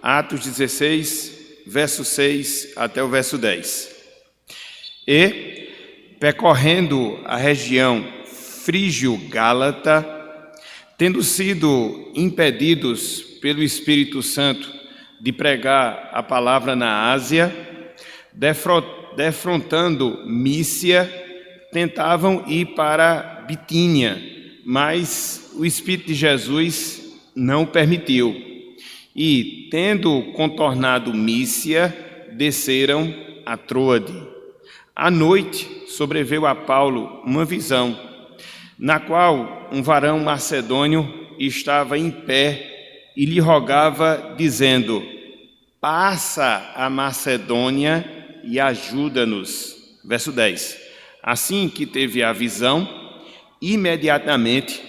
Atos 16, verso 6 até o verso 10. E, percorrendo a região frígio-gálata, tendo sido impedidos pelo Espírito Santo de pregar a palavra na Ásia, defrontando Mísia, tentavam ir para Bitínia, mas o Espírito de Jesus não permitiu. E, tendo contornado Mísia, desceram a Troade. À noite, sobreveio a Paulo uma visão, na qual um varão macedônio estava em pé e lhe rogava, dizendo: passa a Macedônia e ajuda-nos. Verso 10. Assim que teve a visão, imediatamente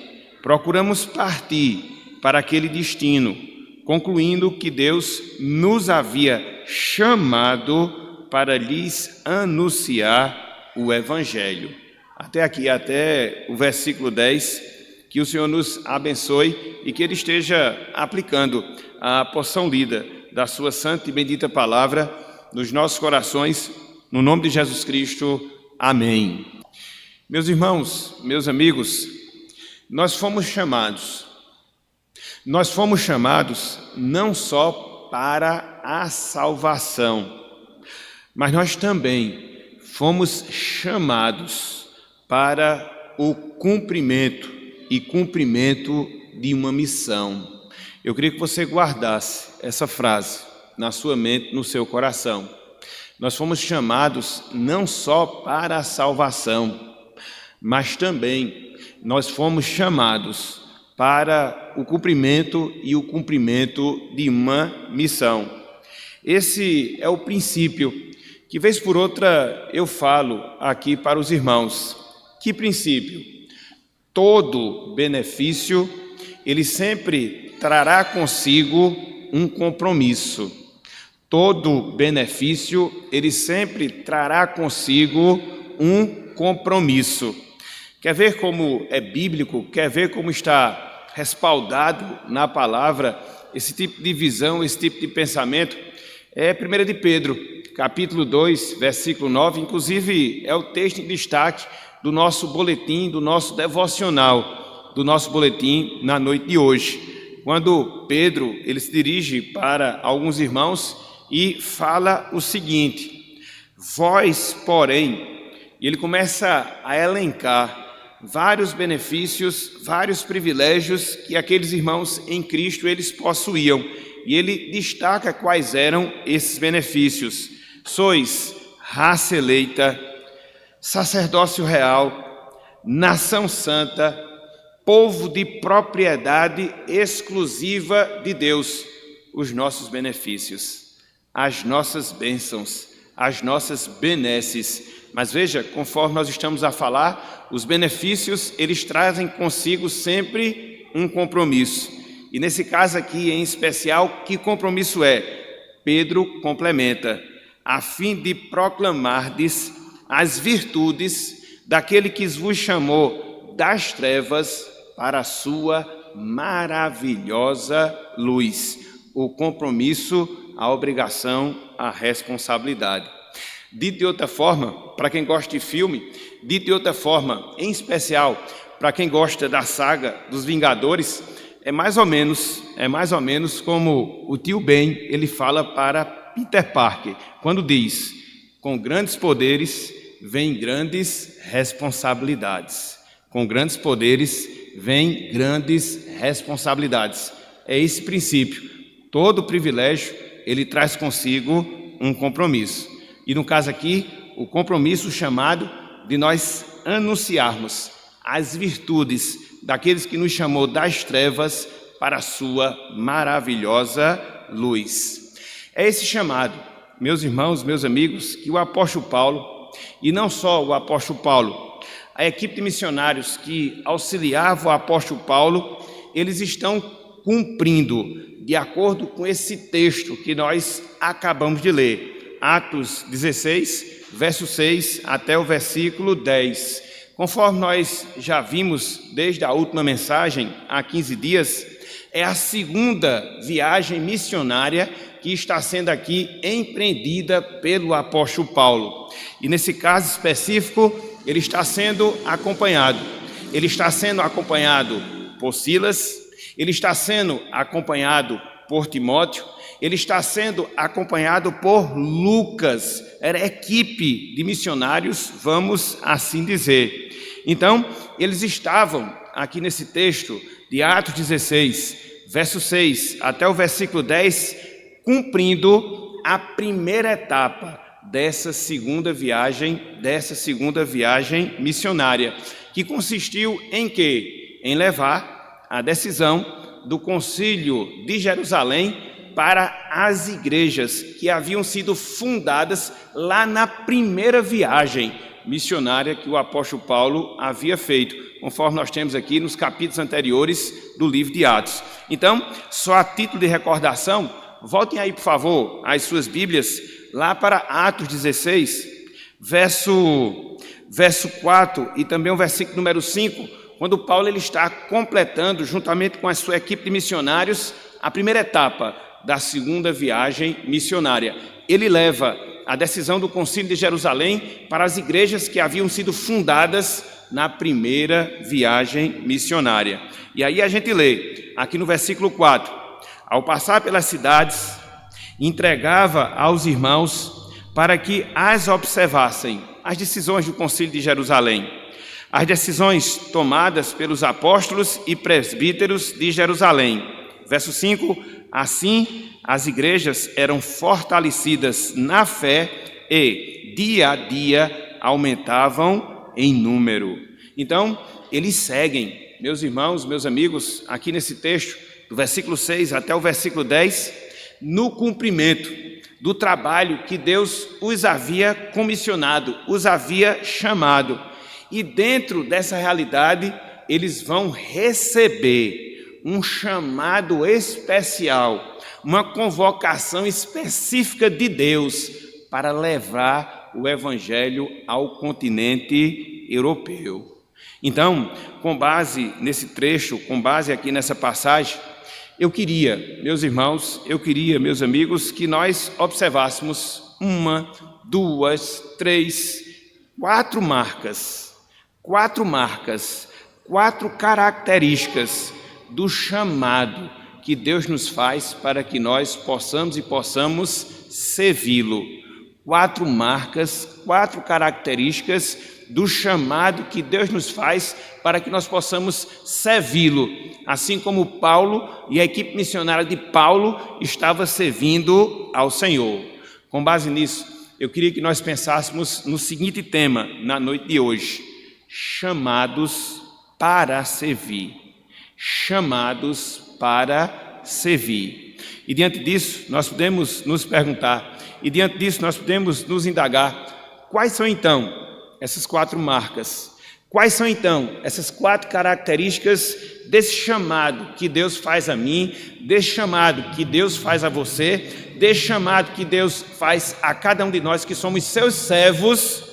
procuramos partir para aquele destino, concluindo que Deus nos havia chamado para lhes anunciar o Evangelho. Até aqui, até o versículo 10, que o Senhor nos abençoe e que Ele esteja aplicando a porção lida da sua santa e bendita palavra nos nossos corações, no nome de Jesus Cristo. Amém. Meus irmãos, meus amigos, nós fomos chamados não só para a salvação, mas nós também fomos chamados para o cumprimento de uma missão. Eu queria que você guardasse essa frase na sua mente, no seu coração. Nós fomos chamados não só para a salvação, mas também nós fomos chamados para o cumprimento de uma missão. Esse é o princípio que, vez por outra, eu falo aqui para os irmãos. Que princípio? Todo benefício, ele sempre trará consigo um compromisso. Todo benefício, ele sempre trará consigo um compromisso. Quer ver como é bíblico? Quer ver como está respaldado na palavra esse tipo de visão, esse tipo de pensamento? É 1 de Pedro, capítulo 2, versículo 9, inclusive é o texto em destaque do nosso boletim, do nosso devocional, do nosso boletim na noite de hoje. Quando Pedro, ele se dirige para alguns irmãos e fala o seguinte: vós, porém, e ele começa a elencar vários benefícios, vários privilégios que aqueles irmãos em Cristo eles possuíam. E ele destaca quais eram esses benefícios. Sois raça eleita, sacerdócio real, nação santa, povo de propriedade exclusiva de Deus. Os nossos benefícios, as nossas bênçãos, as nossas benesses. Mas veja, conforme nós estamos a falar, os benefícios, eles trazem consigo sempre um compromisso. E nesse caso aqui, em especial, que compromisso é? Pedro complementa: a fim de proclamardes as virtudes daquele que vos chamou das trevas para a sua maravilhosa luz. O compromisso, a obrigação, a responsabilidade. Dito de outra forma, para quem gosta de filme, dito de outra forma, em especial para quem gosta da saga dos Vingadores, é mais ou menos como o tio Ben, ele fala para Peter Parker, quando diz: com grandes poderes vem grandes responsabilidades. Com grandes poderes vem grandes responsabilidades. É esse princípio. Todo privilégio, ele traz consigo um compromisso. E no caso aqui, o compromisso chamado de nós anunciarmos as virtudes daqueles que nos chamou das trevas para a sua maravilhosa luz. É esse chamado, meus irmãos, meus amigos, que o apóstolo Paulo, e não só o apóstolo Paulo, a equipe de missionários que auxiliava o apóstolo Paulo, eles estão cumprindo de acordo com esse texto que nós acabamos de ler. Atos 16, verso 6 até o versículo 10. Conforme nós já vimos desde a última mensagem, há 15 dias, É a segunda viagem missionária que está sendo aqui empreendida pelo apóstolo Paulo. E nesse caso específico, ele está sendo acompanhado. Ele está sendo acompanhado por Silas, ele está sendo acompanhado por Timóteo, ele está sendo acompanhado por Lucas. Era equipe de missionários, vamos assim dizer. Então, eles estavam aqui nesse texto de Atos 16, verso 6 até o versículo 10, cumprindo a primeira etapa dessa segunda viagem missionária, que consistiu em quê? Em levar a decisão do Concílio de Jerusalém para as igrejas que haviam sido fundadas lá na primeira viagem missionária que o apóstolo Paulo havia feito, conforme nós temos aqui nos capítulos anteriores do livro de Atos. Então, só a título de recordação, voltem aí, por favor, as suas Bíblias, lá para Atos 16, verso 4 e também o versículo número 5, quando Paulo ele está completando, juntamente com a sua equipe de missionários, a primeira etapa da segunda viagem missionária. Ele leva a decisão do Concílio de Jerusalém para as igrejas que haviam sido fundadas na primeira viagem missionária. E aí a gente lê, aqui no versículo 4, ao passar pelas cidades, entregava aos irmãos para que as observassem, as decisões do Concílio de Jerusalém, as decisões tomadas pelos apóstolos e presbíteros de Jerusalém. Verso 5, assim as igrejas eram fortalecidas na fé e, dia a dia, aumentavam em número. Então, eles seguem, meus irmãos, meus amigos, aqui nesse texto, do versículo 6 até o versículo 10, no cumprimento do trabalho que Deus os havia comissionado, os havia chamado. E dentro dessa realidade, eles vão receber um chamado especial, uma convocação específica de Deus para levar o evangelho ao continente europeu. Então, com base nesse trecho, com base aqui nessa passagem, eu queria, meus irmãos, meus amigos, que nós observássemos 1, 2, 3, 4 marcas, 4 características do chamado que Deus nos faz para que nós possamos servi-lo. 4 marcas, 4 características do chamado que Deus nos faz para que nós possamos servi-lo, assim como Paulo e a equipe missionária de Paulo estava servindo ao Senhor. Com base nisso, eu queria que nós pensássemos no seguinte tema na noite de hoje: chamados para servir. Chamados para servir. E diante disso, nós podemos nos perguntar, e diante disso nós podemos nos indagar, quais são então essas 4 marcas? Quais são então essas 4 características desse chamado que Deus faz a mim, desse chamado que Deus faz a você, desse chamado que Deus faz a cada um de nós que somos seus servos,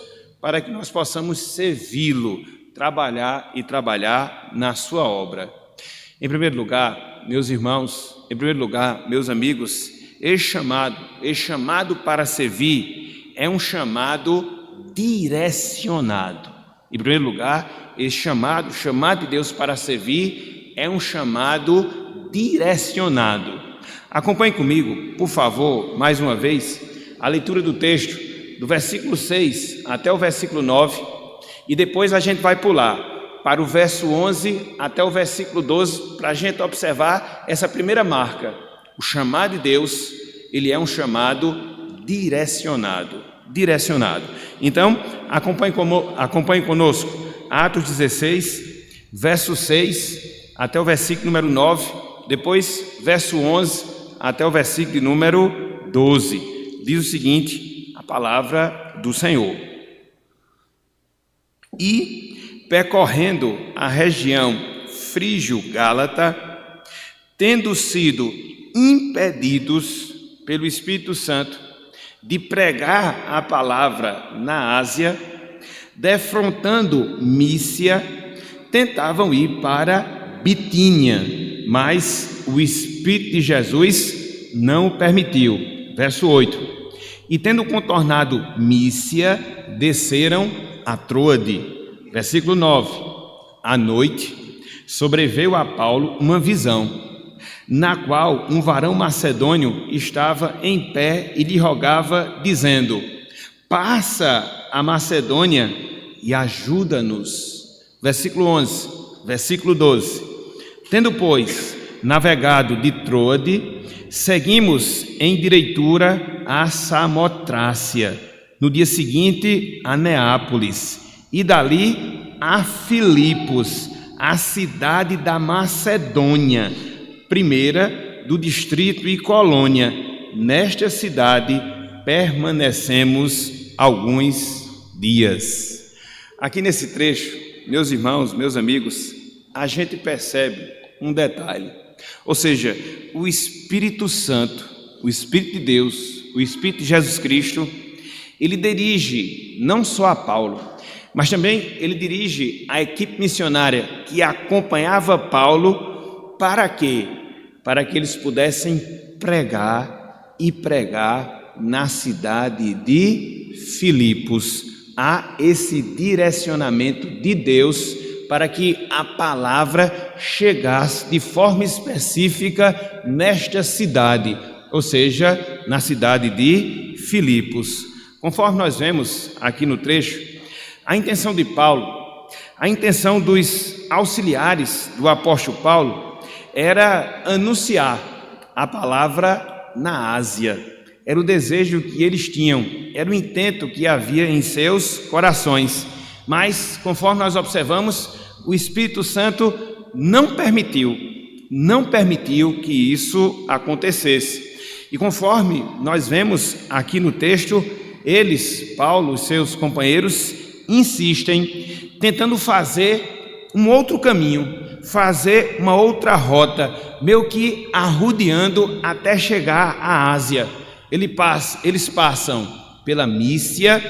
para que nós possamos servi-lo, trabalhar na sua obra. Em primeiro lugar, meus irmãos, em primeiro lugar, meus amigos, esse chamado para servir é um chamado direcionado. Em primeiro lugar, esse chamado de Deus para servir é um chamado direcionado. Acompanhe comigo, por favor, mais uma vez, a leitura do texto, do versículo 6 até o versículo 9, e depois a gente vai pular para o verso 11 até o versículo 12, para a gente observar essa primeira marca. O chamado de Deus, ele é um chamado direcionado. Então, acompanhe conosco, Atos 16, verso 6 até o versículo número 9, depois verso 11 até o versículo número 12. Diz o seguinte, a palavra do Senhor. E percorrendo a região frígio-gálata, tendo sido impedidos pelo Espírito Santo de pregar a palavra na Ásia, defrontando Mísia, tentavam ir para Bitínia, mas o Espírito de Jesus não o permitiu. Verso 8: E tendo contornado Mísia, desceram a Troade. Versículo 9: À noite sobreveio a Paulo uma visão, na qual um varão macedônio estava em pé e lhe rogava, dizendo: Passa a Macedônia e ajuda-nos. Versículo 11, versículo 12: Tendo, pois, navegado de Troade, seguimos em direitura a Samotrácia, no dia seguinte a Neápolis, e dali a Filipos, a cidade da Macedônia, primeira do distrito e colônia. Nesta cidade permanecemos alguns dias. Aqui nesse trecho, meus irmãos, meus amigos, a gente percebe um detalhe, ou seja, o Espírito Santo, o Espírito de Deus, o Espírito de Jesus Cristo, ele dirige não só a Paulo, mas também ele dirige a equipe missionária que acompanhava Paulo. Para quê? Para que eles pudessem pregar na cidade de Filipos. Há esse direcionamento de Deus para que a palavra chegasse de forma específica nesta cidade, ou seja, na cidade de Filipos. Conforme nós vemos aqui no trecho, a intenção de Paulo, a intenção dos auxiliares do apóstolo Paulo era anunciar a palavra na Ásia. Era o desejo que eles tinham, era o intento que havia em seus corações. Mas, conforme nós observamos, o Espírito Santo não permitiu que isso acontecesse. E conforme nós vemos aqui no texto, eles, Paulo e seus companheiros, insistem, tentando fazer um outro caminho, fazer uma outra rota, meio que arrodeando até chegar à Ásia. Eles passam pela Mísia,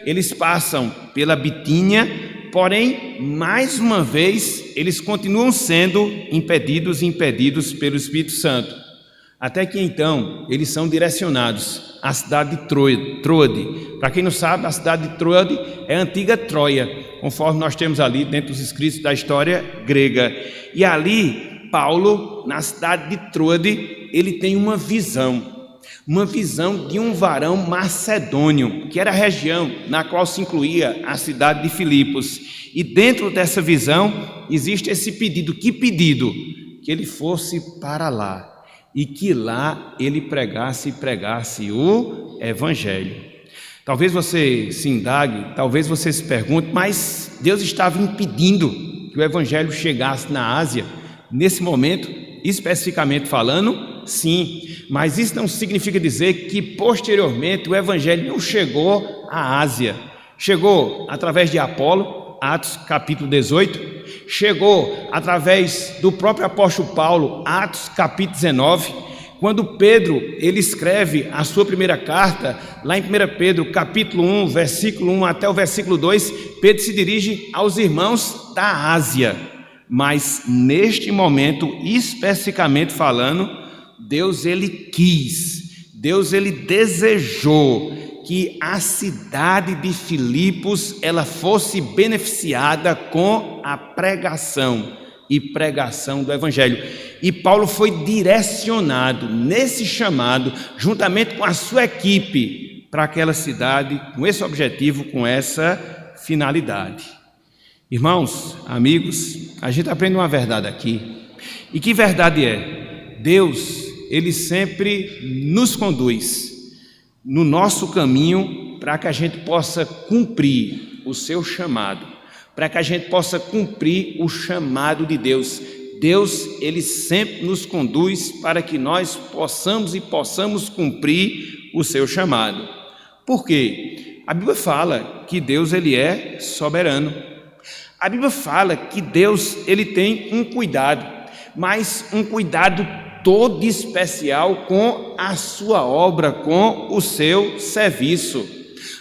eles passam pela Bitínia, porém, mais uma vez, eles continuam sendo impedidos pelo Espírito Santo. Até que então, eles são direcionados à cidade de Troade. Para quem não sabe, a cidade de Troade é a antiga Troia, conforme nós temos ali dentro dos escritos da história grega. E ali, Paulo, na cidade de Troade, ele tem uma visão de um varão macedônio, que era a região na qual se incluía a cidade de Filipos. E dentro dessa visão existe esse pedido. Que pedido? Que ele fosse para lá e que lá ele pregasse o Evangelho. Talvez você se indague, talvez você se pergunte, mas Deus estava impedindo que o Evangelho chegasse na Ásia nesse momento, especificamente falando? Sim, mas isso não significa dizer que posteriormente o Evangelho não chegou à Ásia. Chegou através de Apolo, Atos capítulo 18, chegou através do próprio apóstolo Paulo, Atos capítulo 19, quando Pedro, ele escreve a sua primeira carta, lá em 1 Pedro capítulo 1, versículo 1 até o versículo 2, Pedro se dirige aos irmãos da Ásia. Mas neste momento, especificamente falando, Deus ele quis, Deus ele desejou que a cidade de Filipos ela fosse beneficiada com a pregação do Evangelho. E Paulo foi direcionado nesse chamado, juntamente com a sua equipe, para aquela cidade, com esse objetivo, com essa finalidade. Irmãos, amigos, a gente aprende uma verdade aqui. E que verdade é? Deus, ele sempre nos conduz no nosso caminho para que a gente possa cumprir o seu chamado, para que a gente possa cumprir o chamado de Deus. Deus, ele sempre nos conduz para que nós possamos cumprir o seu chamado. Por quê? A Bíblia fala que Deus, ele é soberano. A Bíblia fala que Deus, ele tem um cuidado, mas um cuidado todo especial com a sua obra, com o seu serviço.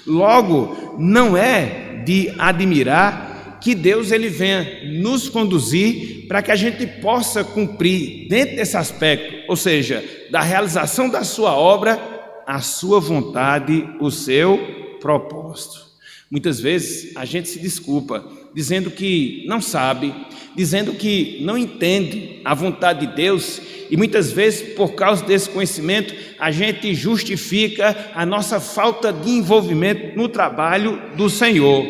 Logo, não é de admirar que Deus ele venha nos conduzir para que a gente possa cumprir dentro desse aspecto, ou seja, da realização da sua obra, a sua vontade, o seu propósito. Muitas vezes a gente se desculpa, dizendo que não sabe, dizendo que não entende a vontade de Deus, e muitas vezes por causa desse conhecimento a gente justifica a nossa falta de envolvimento no trabalho do Senhor.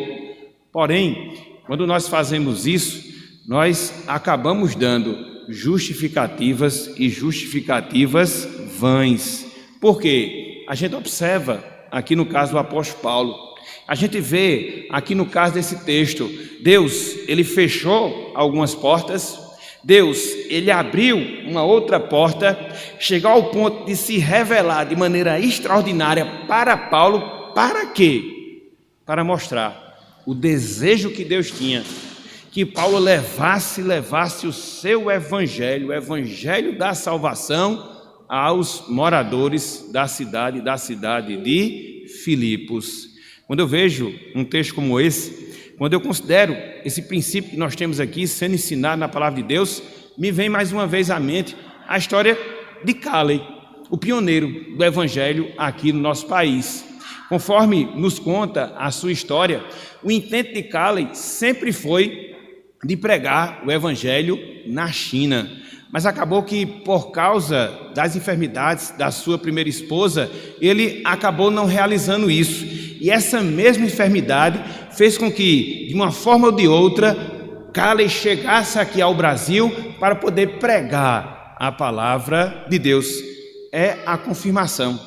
Porém, quando nós fazemos isso, nós acabamos dando justificativas e justificativas vãs. Por quê? A gente observa aqui no caso do apóstolo Paulo, a gente vê aqui no caso desse texto, Deus, ele fechou algumas portas, Deus, ele abriu uma outra porta, chegou ao ponto de se revelar de maneira extraordinária para Paulo, para quê? Para mostrar o desejo que Deus tinha, que Paulo levasse o seu evangelho, o evangelho da salvação aos moradores da cidade de Filipos. Quando eu vejo um texto como esse, quando eu considero esse princípio que nós temos aqui sendo ensinado na palavra de Deus, me vem mais uma vez à mente a história de Calley, o pioneiro do evangelho aqui no nosso país. Conforme nos conta a sua história, o intento de Calley sempre foi de pregar o evangelho na China, mas acabou que por causa das enfermidades da sua primeira esposa, ele acabou não realizando isso. E essa mesma enfermidade fez com que, de uma forma ou de outra, Calley chegasse aqui ao Brasil para poder pregar a palavra de Deus. É a confirmação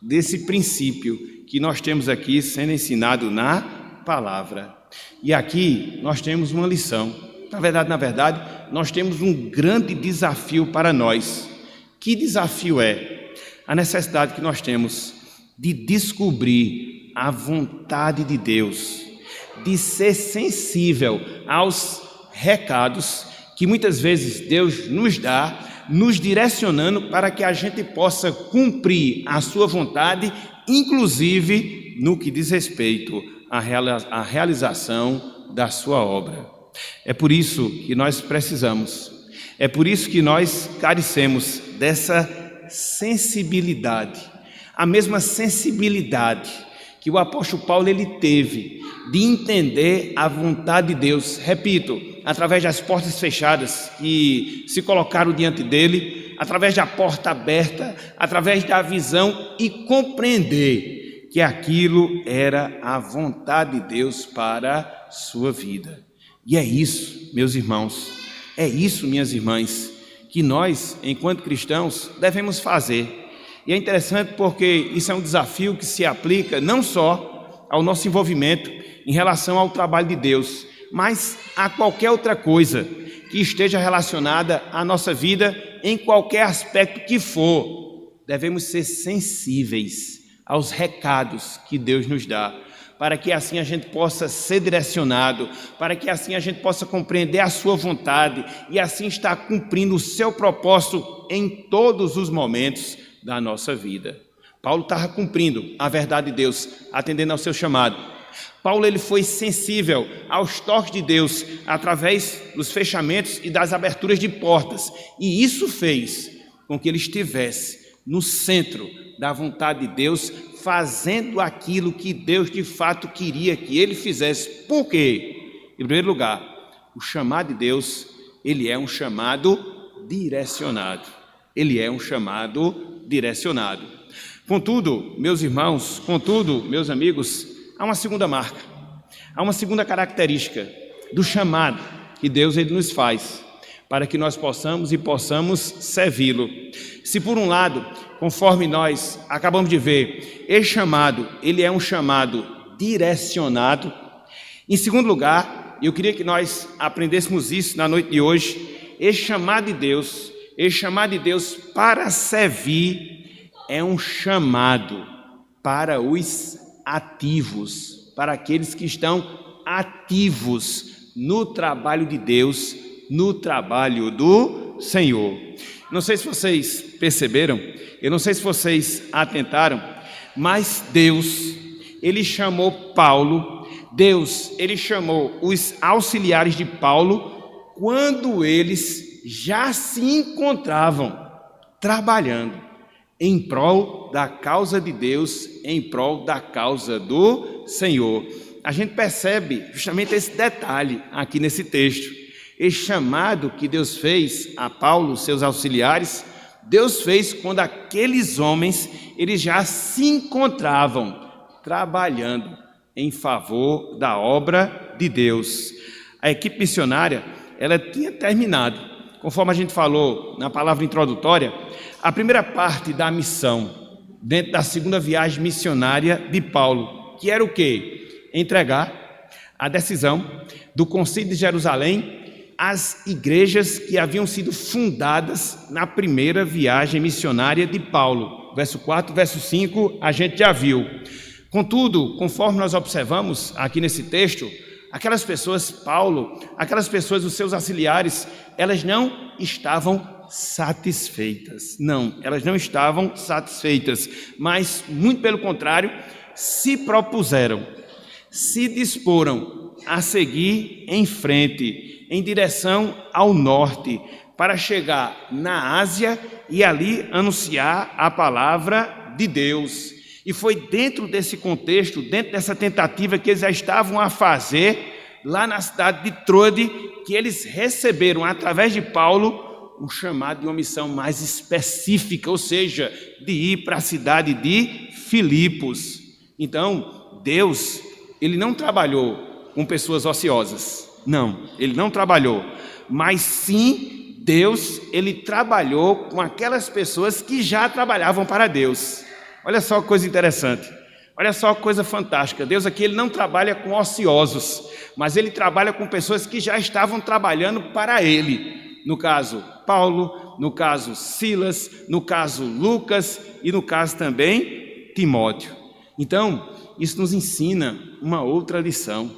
desse princípio que nós temos aqui sendo ensinado na palavra. E aqui nós temos uma lição. Na verdade, nós temos um grande desafio para nós. Que desafio é? A necessidade que nós temos de descobrir a vontade de Deus, de ser sensível aos recados que muitas vezes Deus nos dá, nos direcionando para que a gente possa cumprir a sua vontade, inclusive no que diz respeito à realização da sua obra. É por isso que nós precisamos, é por isso que nós carecemos dessa sensibilidade, a mesma sensibilidade que o apóstolo Paulo ele teve de entender a vontade de Deus, repito, através das portas fechadas que se colocaram diante dele, através da porta aberta, através da visão e compreender que aquilo era a vontade de Deus para a sua vida. E é isso, meus irmãos, é isso, minhas irmãs, que nós, enquanto cristãos, devemos fazer. E é interessante porque isso é um desafio que se aplica não só ao nosso envolvimento em relação ao trabalho de Deus, mas a qualquer outra coisa que esteja relacionada à nossa vida, em qualquer aspecto que for. Devemos ser sensíveis aos recados que Deus nos dá, para que assim a gente possa ser direcionado, para que assim a gente possa compreender a sua vontade e assim estar cumprindo o seu propósito em todos os momentos da nossa vida. Paulo estava cumprindo a verdade de Deus, atendendo ao seu chamado. Paulo ele foi sensível aos toques de Deus através dos fechamentos e das aberturas de portas, e isso fez com que ele estivesse no centro da vontade de Deus, fazendo aquilo que Deus de fato queria que ele fizesse. Por quê? Em primeiro lugar, o chamado de Deus, ele é um chamado direcionado. Ele é um chamado direcionado. Contudo, meus irmãos, meus amigos, há uma segunda marca, há uma segunda característica do chamado que Deus ele nos faz, para que nós possamos servi-lo. Se por um lado, conforme nós acabamos de ver, esse chamado, ele é um chamado direcionado. Em segundo lugar, eu queria que nós aprendêssemos isso na noite de hoje, esse chamado de Deus para servir é um chamado para os ativos, para aqueles que estão ativos no trabalho de Deus, no trabalho do Senhor. Não sei se vocês perceberam, eu não sei se vocês atentaram, mas Deus, ele chamou Paulo Deus, ele chamou os auxiliares de Paulo quando eles já se encontravam trabalhando em prol da causa de Deus, em prol da causa do Senhor. A gente percebe justamente esse detalhe aqui nesse texto. Esse chamado que Deus fez a Paulo, seus auxiliares, Deus fez quando aqueles homens, eles já se encontravam trabalhando em favor da obra de Deus. A equipe missionária, ela tinha terminado, conforme a gente falou na palavra introdutória, a primeira parte da missão, dentro da segunda viagem missionária de Paulo, que era o quê? Entregar a decisão do Concílio de Jerusalém às igrejas que haviam sido fundadas na primeira viagem missionária de Paulo. Verso 4, verso 5, a gente já viu. Contudo, conforme nós observamos aqui nesse texto, aquelas pessoas, Paulo, aquelas pessoas, os seus auxiliares, elas não estavam satisfeitas. Não, elas não estavam satisfeitas, mas, muito pelo contrário, se propuseram, se disporam a seguir em frente, em direção ao norte, para chegar na Ásia e ali anunciar a palavra de Deus. E foi dentro desse contexto, dentro dessa tentativa que eles já estavam a fazer, lá na cidade de Troade, que eles receberam, através de Paulo, um chamado de uma missão mais específica, ou seja, de ir para a cidade de Filipos. Então, Deus, ele não trabalhou com pessoas ociosas. Não, ele não trabalhou. Mas sim, Deus, ele trabalhou com aquelas pessoas que já trabalhavam para Deus. Olha só que coisa interessante. Olha só que coisa fantástica. Deus aqui, ele não trabalha com ociosos, mas ele trabalha com pessoas que já estavam trabalhando para ele. No caso, Paulo, no caso, Silas, no caso, Lucas e no caso também, Timóteo. Então, isso nos ensina uma outra lição.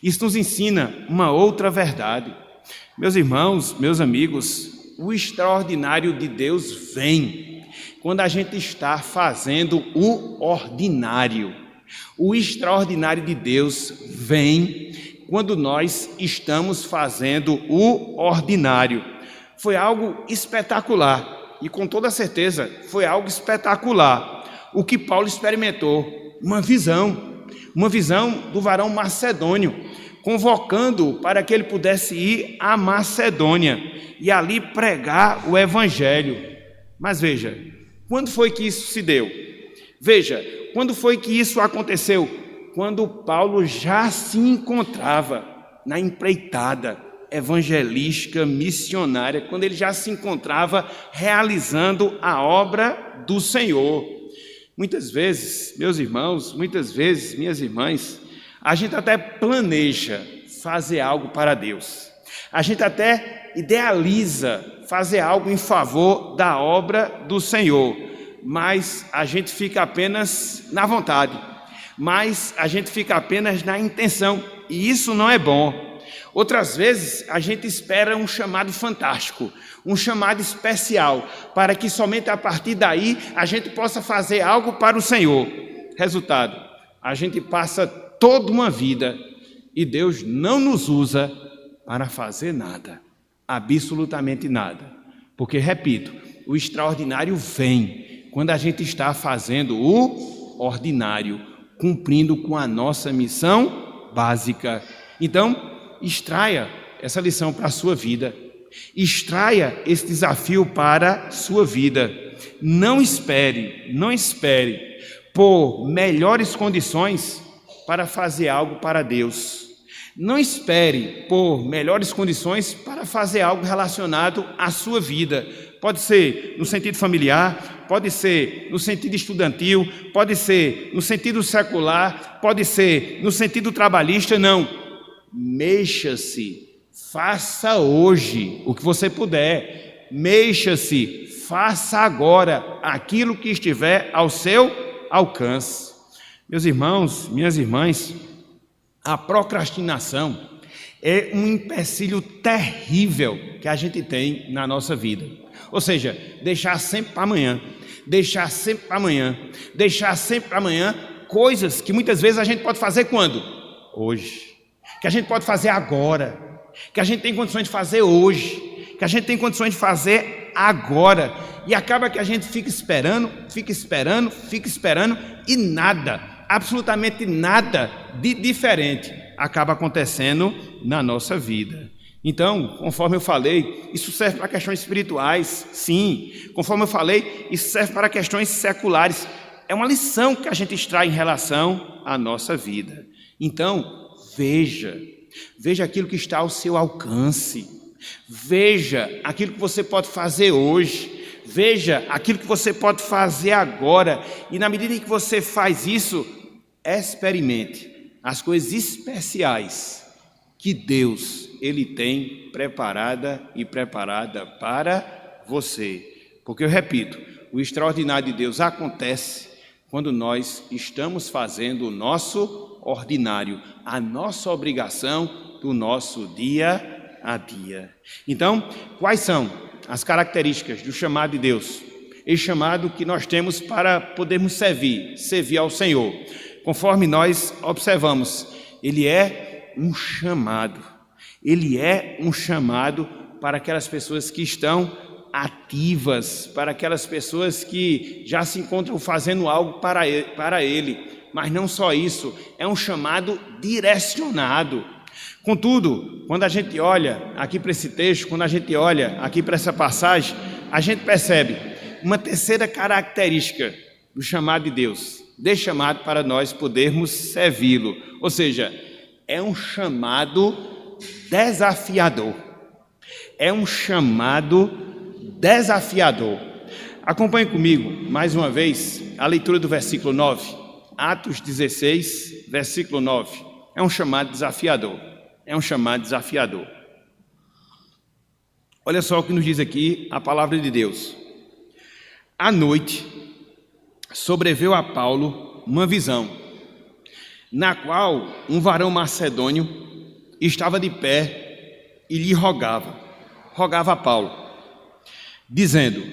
Isso nos ensina uma outra verdade. Meus irmãos, meus amigos, o extraordinário de Deus vem quando a gente está fazendo o ordinário. O extraordinário de Deus vem quando nós estamos fazendo o ordinário. Foi algo espetacular, e com toda certeza foi algo espetacular o que Paulo experimentou, uma visão do varão macedônio, convocando para que ele pudesse ir à Macedônia e ali pregar o evangelho. Mas veja, quando foi que isso se deu? Veja, quando foi que isso aconteceu? Quando Paulo já se encontrava na empreitada evangelística, missionária, quando ele já se encontrava realizando a obra do Senhor. Muitas vezes, meus irmãos, muitas vezes, minhas irmãs, a gente até planeja fazer algo para Deus. A gente até idealiza fazer algo em favor da obra do Senhor, mas a gente fica apenas na vontade, mas a gente fica apenas na intenção, e isso não é bom. Outras vezes a gente espera um chamado fantástico, um chamado especial, para que somente a partir daí a gente possa fazer algo para o Senhor. Resultado, a gente passa toda uma vida e Deus não nos usa para fazer nada, absolutamente nada. Porque, repito, o extraordinário vem quando a gente está fazendo o ordinário, cumprindo com a nossa missão básica. Então, extraia essa lição para a sua vida, extraia esse desafio para a sua vida. Não espere por melhores condições para fazer algo para Deus. Não espere por melhores condições para fazer algo relacionado à sua vida. Pode ser no sentido familiar, pode ser no sentido estudantil, pode ser no sentido secular, pode ser no sentido trabalhista. Não. Mexa-se, faça hoje o que você puder. Mexa-se, faça agora aquilo que estiver ao seu alcance. Meus irmãos, minhas irmãs, a procrastinação é um empecilho terrível que a gente tem na nossa vida. Ou seja, deixar sempre para amanhã, deixar sempre para amanhã, deixar sempre para amanhã coisas que muitas vezes a gente pode fazer quando? hoje, que a gente pode fazer agora, que a gente tem condições de fazer hoje, que a gente tem condições de fazer agora, e acaba que a gente fica esperando e nada, absolutamente nada de diferente acaba acontecendo na nossa vida. Então, conforme eu falei, isso serve para questões espirituais, sim. Conforme eu falei, isso serve para questões seculares. É uma lição que a gente extrai em relação à nossa vida. Então, veja aquilo que está ao seu alcance. Veja aquilo que você pode fazer hoje. Veja aquilo que você pode fazer agora. E na medida em que você faz isso, experimente as coisas especiais que Deus Ele tem preparada para você. Porque eu repito, o extraordinário de Deus acontece quando nós estamos fazendo o nosso ordinário, a nossa obrigação do nosso dia a dia. Então, quais são as características do chamado de Deus? Esse chamado que nós temos para podermos servir ao Senhor. Conforme nós observamos, ele é um chamado. Ele é um chamado para aquelas pessoas que estão ativas, para aquelas pessoas que já se encontram fazendo algo para ele. Mas não só isso, é um chamado direcionado. Contudo, quando a gente olha aqui para esse texto, quando a gente olha aqui para essa passagem, a gente percebe uma terceira característica do chamado de Deus, desse chamado para nós podermos servi-lo. Ou seja, é um chamado desafiador. É um chamado desafiador. Acompanhe comigo, mais uma vez, a leitura do versículo 9. Atos 16, versículo 9. É um chamado desafiador. É um chamado desafiador. Olha só o que nos diz aqui a palavra de Deus. À noite, sobreveio a Paulo uma visão, na qual um varão macedônio estava de pé e lhe rogava a Paulo, dizendo: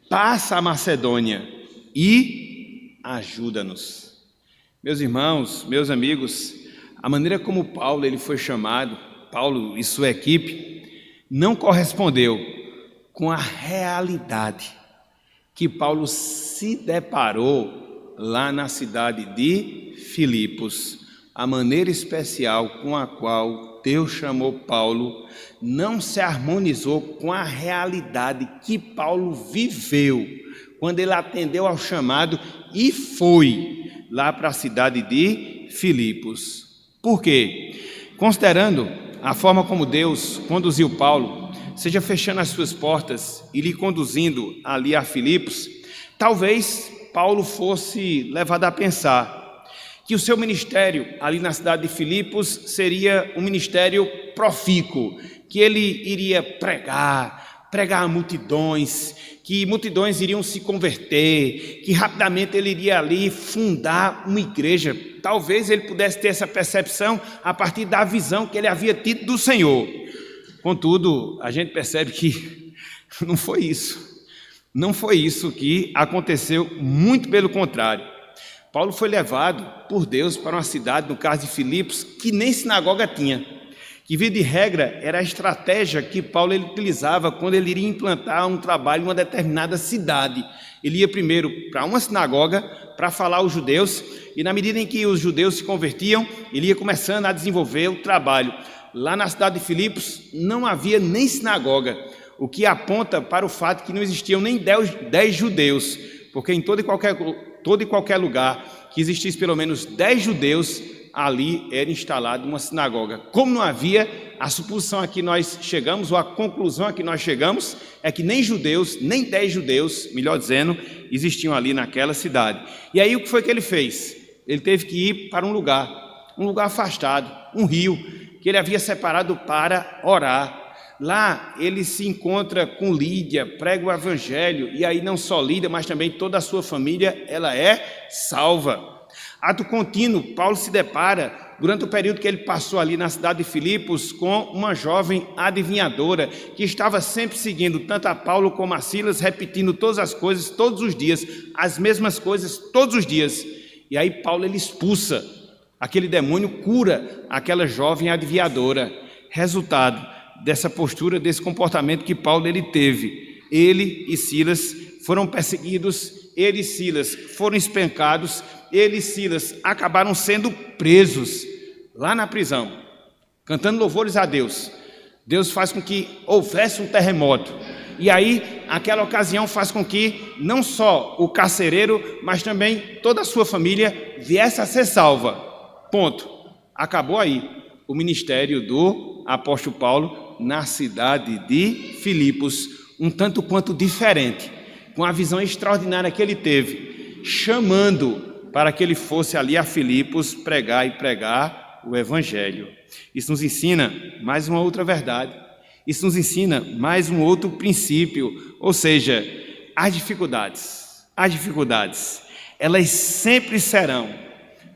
passa a Macedônia e ajuda-nos. Meus irmãos, meus amigos, a maneira como Paulo ele foi chamado, Paulo e sua equipe, não correspondeu com a realidade que Paulo se deparou lá na cidade de Filipos. A maneira especial com a qual Deus chamou Paulo não se harmonizou com a realidade que Paulo viveu quando ele atendeu ao chamado e foi lá para a cidade de Filipos. Por quê? Considerando a forma como Deus conduziu Paulo, seja fechando as suas portas e lhe conduzindo ali a Filipos, talvez Paulo fosse levado a pensar que o seu ministério ali na cidade de Filipos seria um ministério profícuo, que ele iria pregar a multidões, que multidões iriam se converter, que rapidamente ele iria ali fundar uma igreja. Talvez ele pudesse ter essa percepção a partir da visão que ele havia tido do Senhor. Contudo, a gente percebe que não foi isso. Não foi isso que aconteceu, muito pelo contrário. Paulo foi levado por Deus para uma cidade, no caso de Filipos, que nem sinagoga tinha. Que, via de regra, era a estratégia que Paulo ele utilizava quando ele iria implantar um trabalho em uma determinada cidade. Ele ia primeiro para uma sinagoga para falar aos judeus, e na medida em que os judeus se convertiam, ele ia começando a desenvolver o trabalho. Lá na cidade de Filipos não havia nem sinagoga, o que aponta para o fato que não existiam nem 10 judeus, porque em todo e qualquer lugar que existisse pelo menos 10 judeus, ali era instalada uma sinagoga. Como não havia, a suposição a que nós chegamos, ou a conclusão a que nós chegamos, é que nem judeus, nem 10 judeus, melhor dizendo, existiam ali naquela cidade. E aí o que foi que ele fez? Ele teve que ir para um lugar afastado, um rio, que ele havia separado para orar. Lá ele se encontra com Lídia, prega o evangelho, e aí não só Lídia, mas também toda a sua família, ela é salva. Ato contínuo, Paulo se depara, durante o período que ele passou ali na cidade de Filipos, com uma jovem adivinhadora, que estava sempre seguindo tanto a Paulo como a Silas, repetindo todas as coisas, todos os dias, as mesmas coisas, todos os dias. E aí Paulo ele expulsa Aquele demônio cura aquela jovem adivinhadora. Resultado dessa postura, desse comportamento que Paulo ele teve. Ele e Silas foram perseguidos, ele e Silas foram espancados, ele e Silas acabaram sendo presos lá na prisão, cantando louvores a Deus. Deus faz com que houvesse um terremoto. E aí, aquela ocasião faz com que não só o carcereiro, mas também toda a sua família viesse a ser salva. Ponto. Acabou aí o ministério do apóstolo Paulo na cidade de Filipos, um tanto quanto diferente, com a visão extraordinária que ele teve, chamando para que ele fosse ali a Filipos pregar o evangelho. Isso nos ensina mais uma outra verdade, isso nos ensina mais um outro princípio, ou seja, as dificuldades, elas sempre serão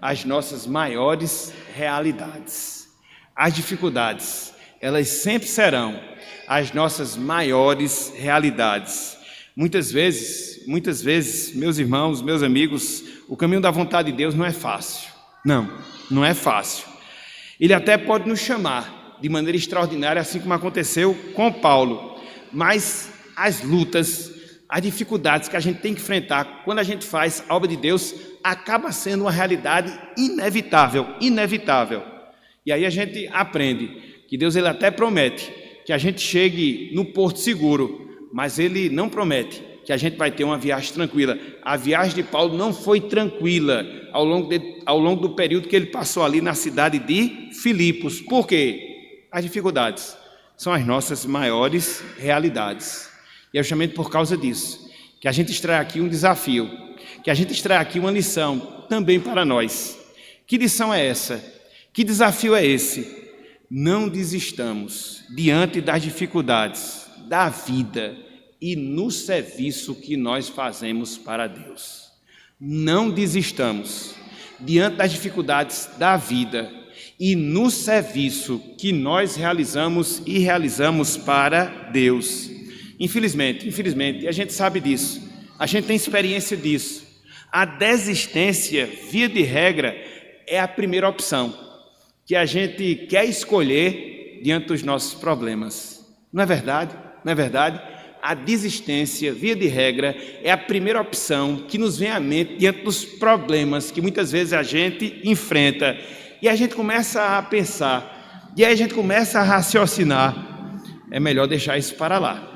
as nossas maiores realidades. As dificuldades, elas sempre serão as nossas maiores realidades. Muitas vezes, meus irmãos, meus amigos, o caminho da vontade de Deus não é fácil. Não é fácil. Ele até pode nos chamar de maneira extraordinária, assim como aconteceu com Paulo, mas as lutas, as dificuldades que a gente tem que enfrentar quando a gente faz a obra de Deus, acaba sendo uma realidade inevitável. E aí a gente aprende que Deus ele até promete que a gente chegue no porto seguro, mas ele não promete que a gente vai ter uma viagem tranquila. A viagem de Paulo não foi tranquila ao longo do período que ele passou ali na cidade de Filipos. Por quê? As dificuldades são as nossas maiores realidades. E é justamente por causa disso que a gente extrai aqui um desafio, que a gente extrai aqui uma lição também para nós. Que lição é essa? Que desafio é esse? Não desistamos diante das dificuldades da vida e no serviço que nós fazemos para Deus. Não desistamos diante das dificuldades da vida e no serviço que nós realizamos para Deus. Infelizmente, a gente sabe disso, a gente tem experiência disso. A desistência, via de regra, é a primeira opção que a gente quer escolher diante dos nossos problemas. Não é verdade? A desistência, via de regra, é a primeira opção que nos vem à mente diante dos problemas que muitas vezes a gente enfrenta. E a gente começa a pensar, e aí a gente começa a raciocinar, é melhor deixar isso para lá.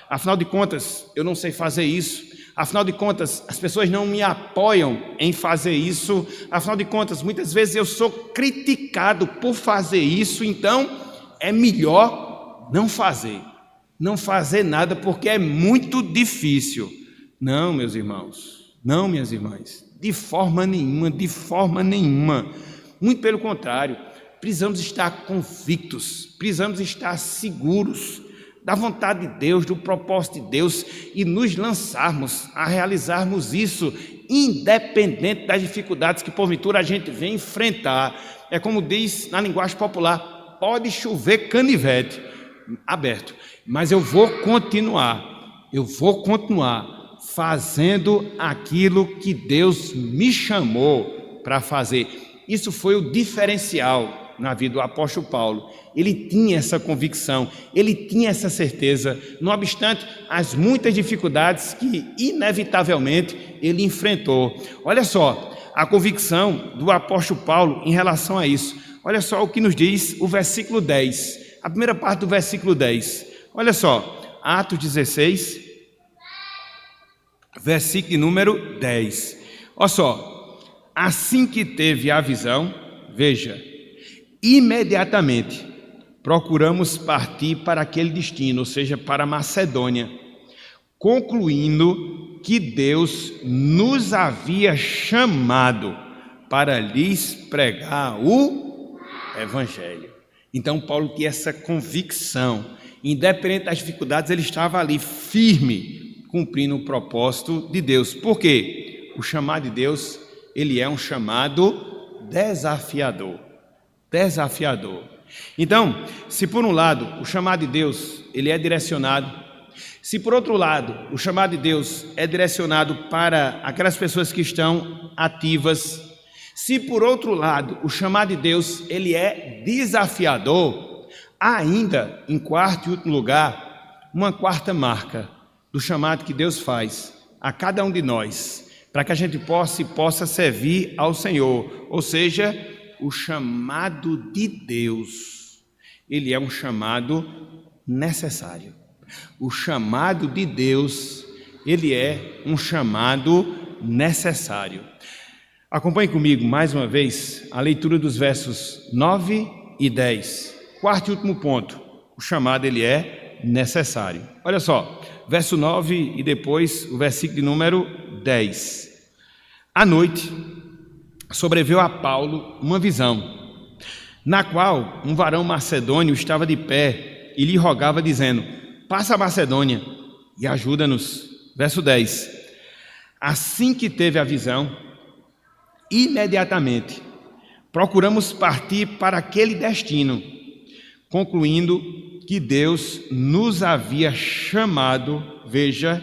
Afinal de contas, eu não sei fazer isso. Afinal de contas, as pessoas não me apoiam em fazer isso. Afinal de contas, muitas vezes eu sou criticado por fazer isso, então é melhor não fazer nada, porque é muito difícil. Não, meus irmãos, não, minhas irmãs, de forma nenhuma. Muito pelo contrário, precisamos estar convictos, precisamos estar seguros da vontade de Deus, do propósito de Deus e nos lançarmos a realizarmos isso, independente das dificuldades que porventura a gente vem enfrentar. É como diz na linguagem popular, pode chover canivete aberto, mas eu vou continuar fazendo aquilo que Deus me chamou para fazer. Isso foi o diferencial na vida do apóstolo Paulo. Ele tinha essa convicção, ele tinha essa certeza, não obstante as muitas dificuldades que inevitavelmente ele enfrentou. Olha só, a convicção do apóstolo Paulo em relação a isso. Olha só o que nos diz o versículo 10, a primeira parte do versículo 10. Olha só, Atos 16, versículo número 10. Olha só, assim que teve a visão, veja, imediatamente procuramos partir para aquele destino, ou seja, para Macedônia, concluindo que Deus nos havia chamado para lhes pregar o Evangelho. Então Paulo tinha essa convicção, independente das dificuldades, ele estava ali firme, cumprindo o propósito de Deus. Por quê? O chamado de Deus, ele é um chamado desafiador. Então, se por um lado o chamado de Deus ele é direcionado, Se por outro lado, o chamado de Deus é direcionado para aquelas pessoas que estão ativas, se por outro lado, o chamado de Deus, ele é desafiador, há ainda, em quarto e último lugar, uma quarta marca do chamado que Deus faz a cada um de nós, para que a gente possa servir ao Senhor, ou seja, o chamado de Deus, ele é um chamado necessário. O chamado de Deus, ele é um chamado necessário. Acompanhe comigo mais uma vez a leitura dos versos 9 e 10. Quarto e último ponto, o chamado ele é necessário. Olha só, verso 9 e depois o versículo de número 10. À noite, sobreveio a Paulo uma visão, na qual um varão macedônio estava de pé e lhe rogava, dizendo: passa a Macedônia e ajuda-nos. Verso 10. Assim que teve a visão, imediatamente procuramos partir para aquele destino, concluindo que Deus nos havia chamado, veja,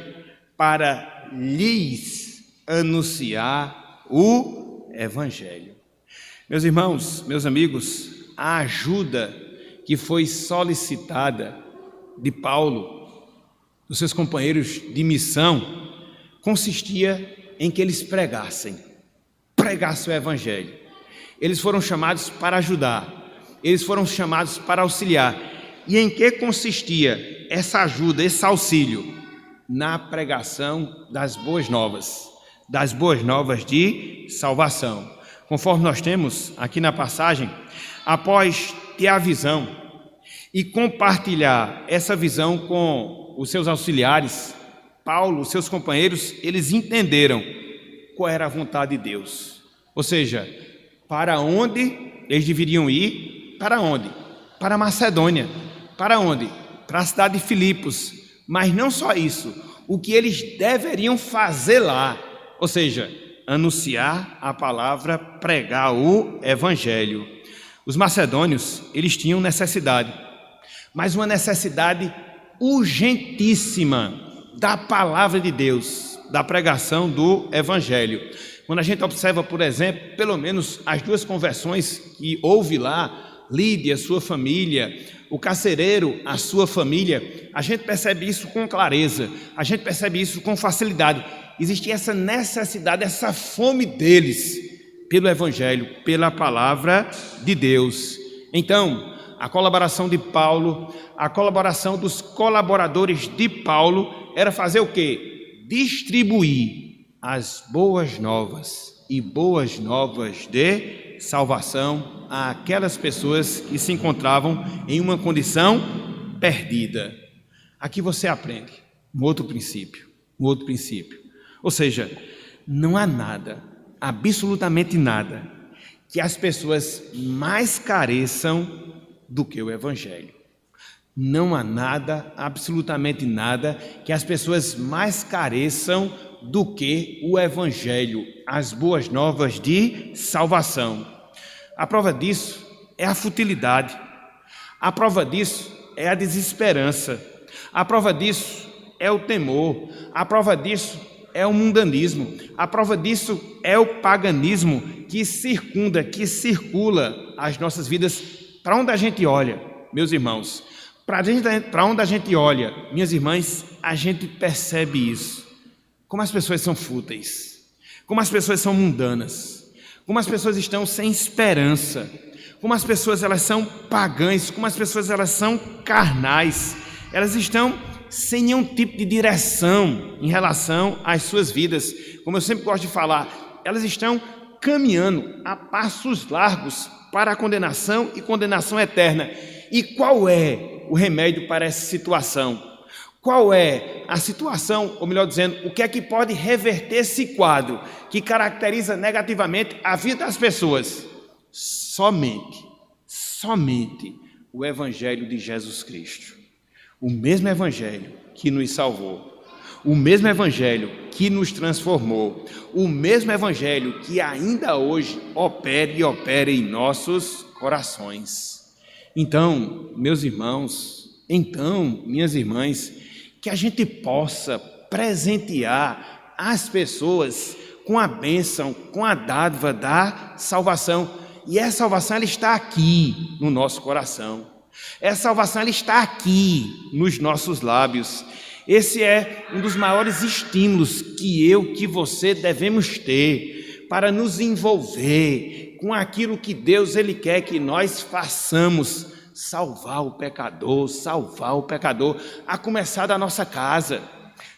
para lhes anunciar o Evangelho. Meus irmãos, meus amigos, a ajuda que foi solicitada de Paulo, dos seus companheiros de missão, consistia em que eles pregassem o Evangelho. Eles foram chamados para ajudar, eles foram chamados para auxiliar. E em que consistia essa ajuda, esse auxílio? Na pregação das boas novas de salvação. Conforme nós temos aqui na passagem, após ter a visão e compartilhar essa visão com os seus auxiliares, Paulo, seus companheiros, eles entenderam qual era a vontade de Deus. Ou seja, para onde eles deveriam ir? Para onde? Para Macedônia. Para onde? Para a cidade de Filipos. Mas não só isso, o que eles deveriam fazer lá, ou seja, anunciar a palavra, pregar o Evangelho. Os macedônios, eles tinham necessidade, mas uma necessidade urgentíssima da palavra de Deus, da pregação do Evangelho. Quando a gente observa, por exemplo, pelo menos as duas conversões que houve lá, Lídia, sua família, o carcereiro, a sua família, a gente percebe isso com clareza, a gente percebe isso com facilidade. Existia essa necessidade, essa fome deles pelo Evangelho, pela palavra de Deus. Então, a colaboração de Paulo, a colaboração dos colaboradores de Paulo era fazer o quê? Distribuir as boas novas e boas novas de salvação àquelas pessoas que se encontravam em uma condição perdida. Aqui você aprende um outro princípio. Ou seja, não há nada, absolutamente nada, que as pessoas mais careçam do que o Evangelho. Não há nada, absolutamente nada, que as pessoas mais careçam do que o Evangelho, as boas novas de salvação. A prova disso é a futilidade, a prova disso é a desesperança, a prova disso é o temor, a prova disso é o mundanismo, a prova disso é o paganismo que circula as nossas vidas. Para onde a gente olha, meus irmãos, para onde a gente olha, minhas irmãs, a gente percebe isso. Como as pessoas são fúteis, como as pessoas são mundanas, como as pessoas estão sem esperança, como as pessoas elas são pagãs, como as pessoas elas são carnais, elas estão sem nenhum tipo de direção em relação às suas vidas. Como eu sempre gosto de falar, elas estão caminhando a passos largos para a condenação e condenação eterna. E qual é o remédio para essa situação? Qual é a situação, ou melhor dizendo, o que é que pode reverter esse quadro que caracteriza negativamente a vida das pessoas? Somente o Evangelho de Jesus Cristo. O mesmo Evangelho que nos salvou, o mesmo Evangelho que nos transformou, o mesmo Evangelho que ainda hoje opera em nossos corações. Então, meus irmãos, minhas irmãs, que a gente possa presentear as pessoas com a bênção, com a dádiva da salvação. E essa salvação ela está aqui no nosso coração. Essa salvação ela está aqui nos nossos lábios. Esse é um dos maiores estímulos que você devemos ter para nos envolver com aquilo que Deus ele quer que nós façamos, salvar o pecador, a começar da nossa casa,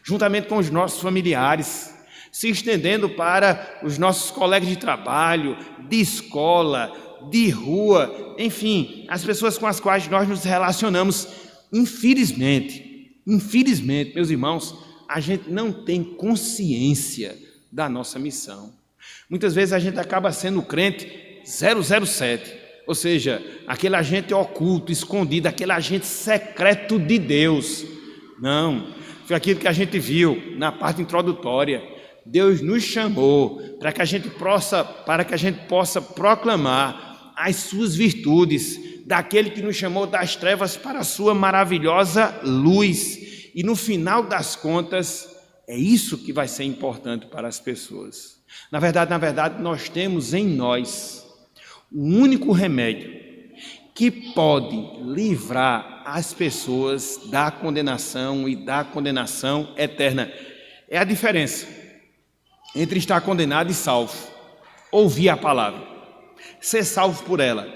juntamente com os nossos familiares, se estendendo para os nossos colegas de trabalho, de escola, de rua, enfim, as pessoas com as quais nós nos relacionamos. Infelizmente, meus irmãos, a gente não tem consciência da nossa missão. Muitas vezes a gente acaba sendo o crente 007, ou seja, aquele agente oculto, escondido, aquele agente secreto de Deus. Não, foi aquilo que a gente viu na parte introdutória. Deus nos chamou para que a gente possa proclamar as suas virtudes, daquele que nos chamou das trevas para a sua maravilhosa luz. E no final das contas, é isso que vai ser importante para as pessoas. Na verdade, nós temos em nós o único remédio que pode livrar as pessoas da condenação e da condenação eterna. É a diferença entre estar condenado e salvo. Ouvir a palavra, ser salvo por ela.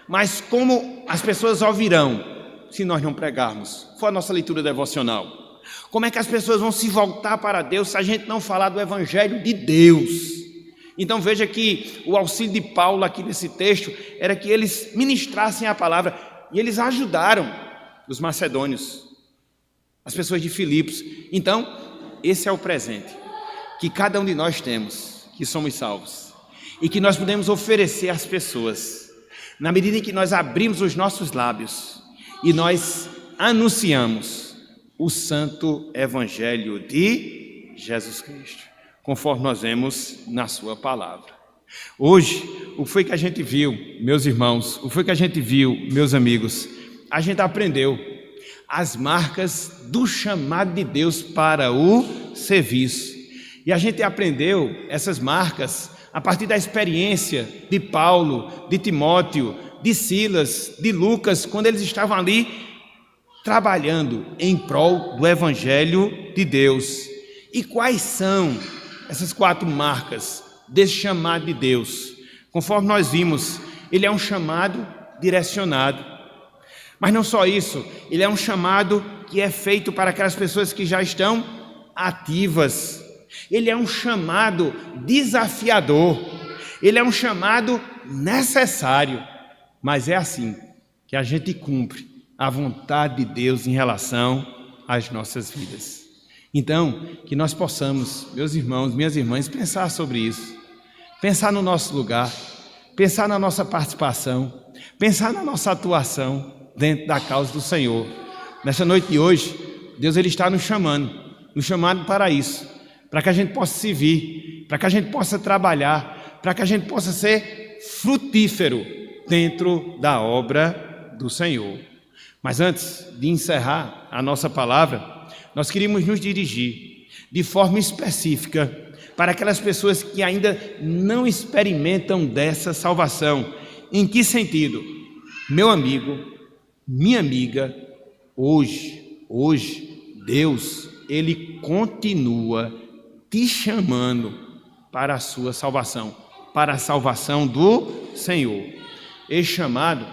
Mas como as pessoas ouvirão se nós não pregarmos? Foi a nossa leitura devocional. Como é que as pessoas vão se voltar para Deus se a gente não falar do Evangelho de Deus? Então veja que o auxílio de Paulo aqui nesse texto era que eles ministrassem a palavra, e eles ajudaram os macedônios, as pessoas de Filipos. Então, esse é o presente que cada um de nós temos, que somos salvos, e que nós podemos oferecer às pessoas, na medida em que nós abrimos os nossos lábios e nós anunciamos o santo Evangelho de Jesus Cristo, conforme nós vemos na sua palavra. Hoje, o que foi que a gente viu, meus irmãos, o que foi que a gente viu, meus amigos? A gente aprendeu as marcas do chamado de Deus para o serviço. E a gente aprendeu essas marcas a partir da experiência de Paulo, de Timóteo, de Silas, de Lucas, quando eles estavam ali trabalhando em prol do Evangelho de Deus. E quais são essas 4 marcas desse chamado de Deus? Conforme nós vimos, ele é um chamado direcionado. Mas não só isso, ele é um chamado que é feito para aquelas pessoas que já estão ativas. Ele é um chamado desafiador. Ele é um chamado necessário. Mas é assim que a gente cumpre a vontade de Deus em relação às nossas vidas. Então, que nós possamos, meus irmãos, minhas irmãs, pensar sobre isso. Pensar no nosso lugar, pensar na nossa participação, pensar na nossa atuação dentro da causa do Senhor. Nessa noite de hoje, Deus ele está nos chamando para isso, para que a gente possa servir, para que a gente possa trabalhar, para que a gente possa ser frutífero dentro da obra do Senhor. Mas antes de encerrar a nossa palavra, nós queríamos nos dirigir de forma específica para aquelas pessoas que ainda não experimentam dessa salvação. Em que sentido? Meu amigo, minha amiga, hoje, Deus, ele continua te chamando para a sua salvação, para a salvação do Senhor. Esse chamado,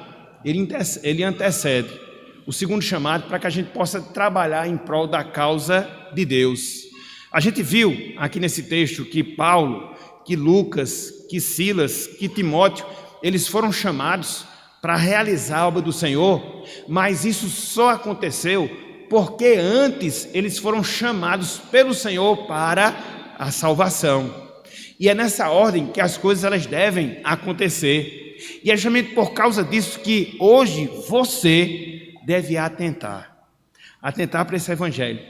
ele antecede o segundo chamado para que a gente possa trabalhar em prol da causa de Deus. A gente viu aqui nesse texto que Paulo, que Lucas, que Silas, que Timóteo, eles foram chamados para realizar a obra do Senhor, mas isso só aconteceu porque antes eles foram chamados pelo Senhor para a salvação. E é nessa ordem que as coisas elas devem acontecer. E é justamente por causa disso que hoje você deve atentar para esse Evangelho,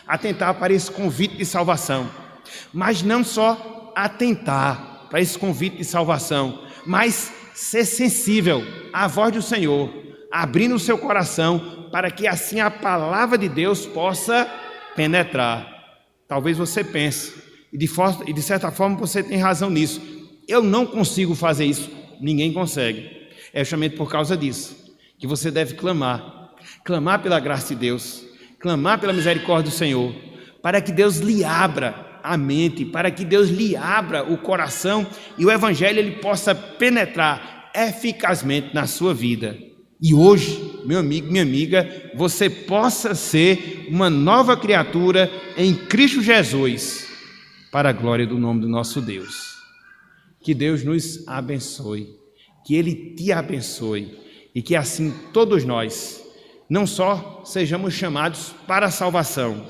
atentar para esse convite de salvação, mas não só atentar para esse convite de salvação, mas ser sensível à voz do Senhor, abrindo o seu coração para que assim a palavra de Deus possa penetrar. Talvez você pense, e de certa forma você tem razão nisso. Eu não consigo fazer isso, ninguém consegue. É justamente por causa disso que você deve clamar pela graça de Deus, clamar pela misericórdia do Senhor, para que Deus lhe abra a mente, para que Deus lhe abra o coração e o Evangelho ele possa penetrar eficazmente na sua vida. E hoje, meu amigo, minha amiga, você possa ser uma nova criatura em Cristo Jesus, para a glória do nome do nosso Deus. Que Deus nos abençoe, que Ele te abençoe e que assim todos nós não só sejamos chamados para a salvação,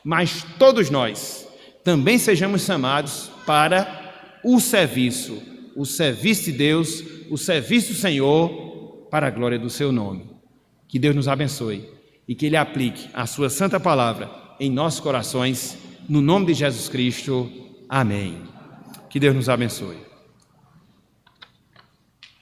mas todos nós também sejamos chamados para o serviço de Deus, o serviço do Senhor, para a glória do seu nome. Que Deus nos abençoe e que Ele aplique a sua santa palavra em nossos corações, no nome de Jesus Cristo. Amém. Que Deus nos abençoe.